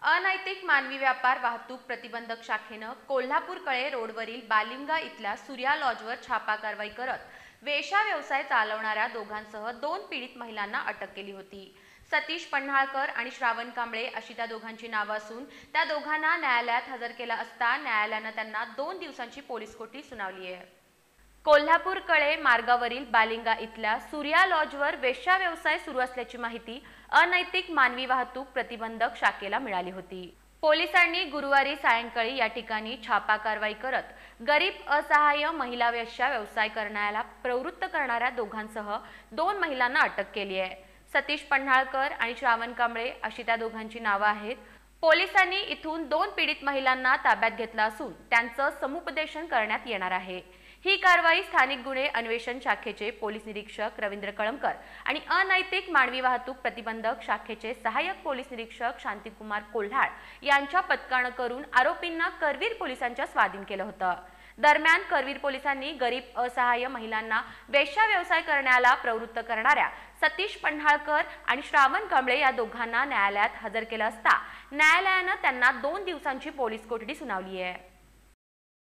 अनैतिक मानवी व्यापार वाहतूक प्रतिबंधक शाखेनं कोल्हापूर कळे रोडवरील बालिंगा इथल्या सूर्या लॉजवर छापा कारवाई करत वेश्या व्यवसाय चालवणाऱ्या दोघांसह 2 पीडित महिलांना अटक केली होती। सतीश पन्हाळकर आणि श्रावण कांबळे अशी त्या दोघांची नावं असून त्या दोघांना न्यायालयात हजर केलं असता न्यायालयानं त्यांना 2 दिवसांची पोलीस कोठडी सुनावली आहे। कोल्हापूर कळे मार्गावरील बालिंगा इथल्या सूर्या लॉजवर वेश्या व्यवसाय सुरू असल्याची माहिती अनैतिक मानवी वाहतूक प्रतिबंधक शाखेला मिळाली होती। पोलिसांनी गुरुवारी सायंकाळी या ठिकाणी छापा कारवाई करत गरीब असहाय्य महिला वेश्या व्यवसाय करण्याला प्रवृत्त करणाऱ्या दोघांसह 2 महिलांना अटक केली आहे। सतीश पन्हाळकर आणि श्रावण कांबळे अशी त्या दोघांची नावं आहेत। पोलिसांनी इथून 2 पीडित महिलांना ताब्यात घेतलं असून त्यांचं समुपदेशन करण्यात येणार आहे। ही कारवाई स्थानिक गुन्हे अन्वेषण शाखेचे पोलीस निरीक्षक रवींद्र कळमकर आणि अनैतिक मानवी वाहतूक प्रतिबंधक शाखेचे सहाय्यक पोलीस निरीक्षक शांतिकुमार कोल्हाळ यांच्या पथकानं करून आरोपींना करवीर पोलिसांच्या स्वाधीन केलं होतं। दरम्यान करवीर पोलिसांनी गरीब असहाय्य महिलांना वेश्या व्यवसाय करण्याला प्रवृत्त करणाऱ्या सतीश पन्हाळकर आणि श्रावण कांबळे या दोघांना न्यायालयात हजर केलं असता न्यायालयानं त्यांना 2 दिवसांची पोलीस कोठडी सुनावली आहे।